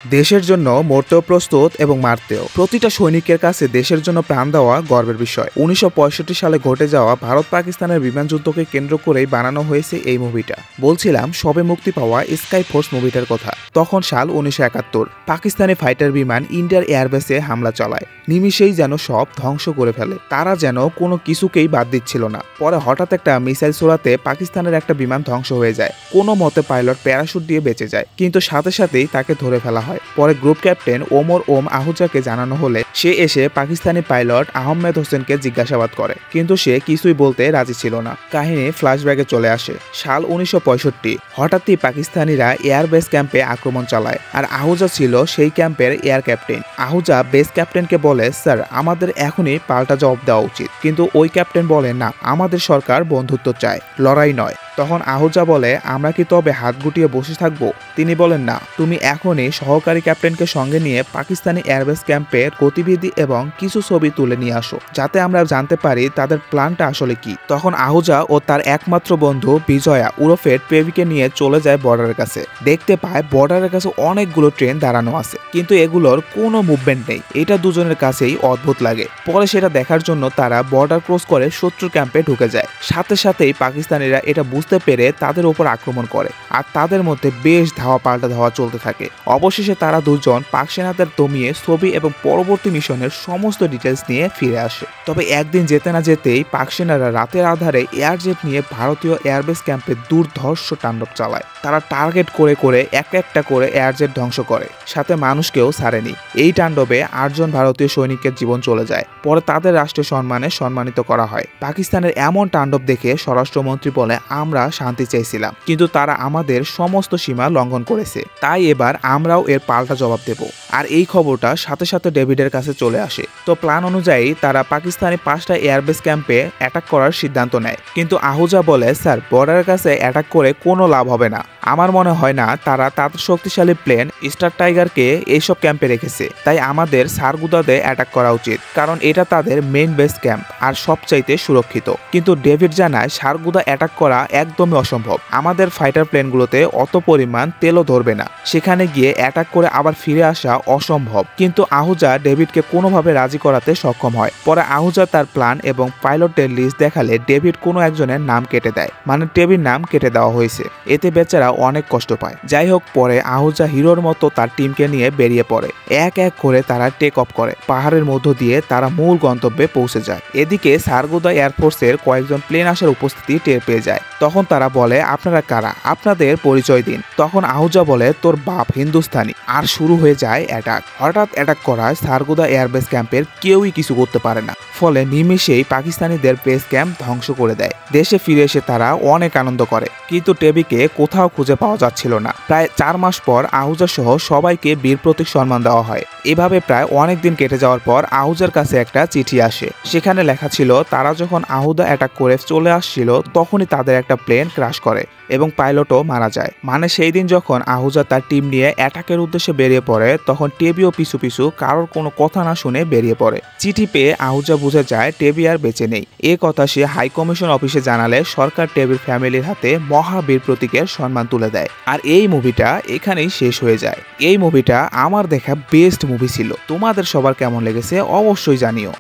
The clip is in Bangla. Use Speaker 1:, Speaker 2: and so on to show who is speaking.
Speaker 1: দেশের জন্য মরতেও প্রস্তুত এবং মারতেও প্রতিটা সৈনিকের কাছে দেশের জন্য প্রাণ দেওয়া গর্বের বিষয়। ১৯৬৫ সালে ঘটে যাওয়া ভারত পাকিস্তানের বিমান যুদ্ধকে কেন্দ্র করেই বানানো হয়েছে এই মুভিটা। বলছিলাম সবে মুক্তি পাওয়া স্কাই ফোর্স মুভিটার কথা। তখন সাল ১৯৭১। পাকিস্তানি ফাইটার বিমান ইন্ডিয়ার এয়ারবেসে হামলা চালায়, নিমিষেই যেন সব ধ্বংস করে ফেলে। তারা যেন কোনো কিছুকেই বাদ দিচ্ছিল না। পরে হঠাৎ একটা মিসাইল ছোড়াতে পাকিস্তানের একটা বিমান ধ্বংস হয়ে যায়। কোনো মতে পাইলট প্যারাশুট দিয়ে বেঁচে যায়, কিন্তু সাথে সাথেই তাকে ধরে ফেলা হয়। পরে গ্রুপ ক্যাপ্টেন ওমর আহুজাকে জানানো হলে সে এসে পাকিস্তানি পাইলট আহমেদ হোসেনকে জিজ্ঞাসাবাদ করে, কিন্তু সে কিছুই বলতে রাজি ছিল না। কাহিনী ফ্ল্যাশব্যাকে চলে আসে সাল ১৯৬৫। হঠাৎই পাকিস্তানিরা এয়ার বেস ক্যাম্পে আক্রমণ চালায়, আর আহুজা ছিল সেই ক্যাম্পের এয়ার ক্যাপ্টেন। আহুজা বেস ক্যাপ্টেনকে বলে, স্যার আমাদের এখনই পাল্টা জবাব দেওয়া উচিত। কিন্তু ওই ক্যাপ্টেন বলে, না, আমাদের সরকার বন্ধুত্ব চায়, লড়াই নয়। তখন আহুজা বলে, আমরা কি তবে হাত গুটিয়ে বসে থাকবো? তিনি বলেন, না, তুমি এখনই সহকারী ক্যাপ্টেনকে সঙ্গে নিয়ে পাকিস্তানি এয়ারবেস ক্যাম্পের গতিবিধি এবং কিছু ছবি তুলে নিয়ে আসো, যাতে আমরা জানতে পারি তাদের প্ল্যানটা আসলে কি। তখন আহুজা ও তার একমাত্র বন্ধু বিজয়া ওরফে ট্রেভিকে নিয়ে চলে যায় বর্ডারের কাছে। দেখতে পায় বর্ডারের কাছে অনেকগুলো ট্রেন দাঁড়ানো আছে, কিন্তু এগুলোর কোনো মুভমেন্ট নেই। এটা দুজনের কাছেই অদ্ভুত লাগে। পরে সেটা দেখার জন্য তারা বর্ডার ক্রস করে শত্রুর ক্যাম্পে ঢুকে যায়। সাথে সাথেই পাকিস্তানিরা এটা বুঝতে পেরে তাদের উপর আক্রমণ করে, আর তাদের মধ্যে বেশ ধাওয়া পাল্টা ধাওয়া চলতে থাকে। অবশেষে তারা দুজন পাক সেনাদের দমিয়ে ছবি এবং পরবর্তী মিশনের সমস্ত ডিটেলস নিয়ে ফিরে আসে। তবে একদিন যেতে না যেতেই পাক সেনারা রাতের আধারে এয়ারজেট নিয়ে ভারতীয় এয়ারবেস ক্যাম্পে দুর্ধর্ষ তাণ্ডব চালায়। তারা টার্গেট করে করে একটা করে এয়ারজেট ধ্বংস করে, সাথে মানুষকেও ছাড়েনি। এই তাণ্ডবে ৮ জন ভারতীয় সৈনিকের জীবন চলে যায়। পরে তাদের রাষ্ট্রীয় সম্মানে সম্মানিত করা হয়। পাকিস্তানের এমন তাণ্ডব দেখে স্বরাষ্ট্রমন্ত্রী বলে, আমরা শান্তি চাইছিলাম, কিন্তু তারা আমাদের সমস্ত সীমা লঙ্ঘন করেছে, তাই এবার আমরাও এর পাল্টা জবাব দেব। আর এই খবরটা সাথে সাথে ডেভিডের কাছে চলে আসে। তো প্ল্যান অনুযায়ী তারা পাকিস্তানি 5টা এয়ারবেস ক্যাম্পে অ্যাটাক করার সিদ্ধান্ত নেয়। কিন্তু আহুজা বলে, স্যার বর্ডারের কাছে অ্যাটাক করে কোনো লাভ হবে না। আমার মনে হয় না তারা তাদের শক্তিশালী প্লেন স্টার টাইগারকে এইসব ক্যাম্পে রেখেছে, তাই আমাদের সারগুদাতে অ্যাটাক করা উচিত, কারণ এটা তাদের মেইন বেস ক্যাম্প আর সবচাইতে সুরক্ষিত। কিন্তু ডেভিড জানায় সারগুদা অ্যাটাক করা একদমই অসম্ভব। আমাদের ফাইটার প্লেনগুলোতে অত পরিমাণ তেলও ধরবে না, সেখানে গিয়ে অ্যাটাক করে আবার ফিরে আসা অসম্ভব। কিন্তু আহুজা ডেভিডকে কোনোভাবে রাজি করাতে সক্ষম হয়। পরে আহুজা তার প্ল্যান এবং পাইলটের লিস্ট দেখালে ডেভিড কোনো একজনের নাম কেটে দেয়, মানে টেবির নাম কেটে দেওয়া হয়েছে। এতে বেচারা অনেক কষ্ট পায়। যাই হোক, পরে আহুজা হিরোর মতো তার টিমকে নিয়ে বেরিয়ে পড়ে। এক এক করে তারা টেক অফ করে। পাহাড়ের মধ্য দিয়ে তারা মূল গন্তব্যে পৌঁছে যায়। এদিকে সারগুদা এয়ারফোর্সের কয়েকজন প্লেন আসার উপস্থিতি টের পেয়ে যায়। তখন তারা বলে, আপনারা কারা, আপনাদের পরিচয় দিন। তখন আহুজা বলে, তোর বাপ হিন্দুস্তানি। আর শুরু হয়ে যায় অ্যাটাক। হঠাৎ অ্যাটাক করায় সারগুদা এয়ারবেস ক্যাম্পের কেউই কিছু করতে পারে না। ফলে নিমেষেই পাকিস্তানিদের বেস ক্যাম্প ধ্বংস করে দেয়। দেশে ফিরে এসে তারা অনেক আনন্দ করে, কিন্তু টেবিকে কোথাও খুঁজে পাওয়া যাচ্ছিল না। প্রায় 4 মাস পর আহুজা সহ সবাইকে বীর প্রতীক সম্মান দেওয়া হয়। এভাবে প্রায় অনেক দিন কেটে যাওয়ার পর আহুজার কাছে একটা চিঠি আসে। সেখানে লেখা ছিল, তারা যখন আহুজা অ্যাটাক করে চলে আসছিল তখনই তাদের একটা প্লেন ক্র্যাশ করে এবং পাইলটও মারা যায়। মানে সেই দিন যখন আহুজা তার টিম নিয়ে অ্যাটাকের উদ্দেশ্যে বেরিয়ে পড়ে, তখন টেবিও পিছু পিছু কারোর কোনো কথা না শুনে বেরিয়ে পড়ে। চিঠি পেয়ে আহুজা বুঝে যায় টেবি আর বেঁচে নেই। এ কথা সে হাই কমিশন অফিসে জানালে সরকার টেবির ফ্যামিলির হাতে মহাবীর প্রতীকের সম্মান তুলে দেয়। আর এই মুভিটা এখানেই শেষ হয়ে যায়। এই মুভিটা আমার দেখা বেস্ট মুভি ছিল। তোমাদের সবার কেমন লেগেছে অবশ্যই জানিও।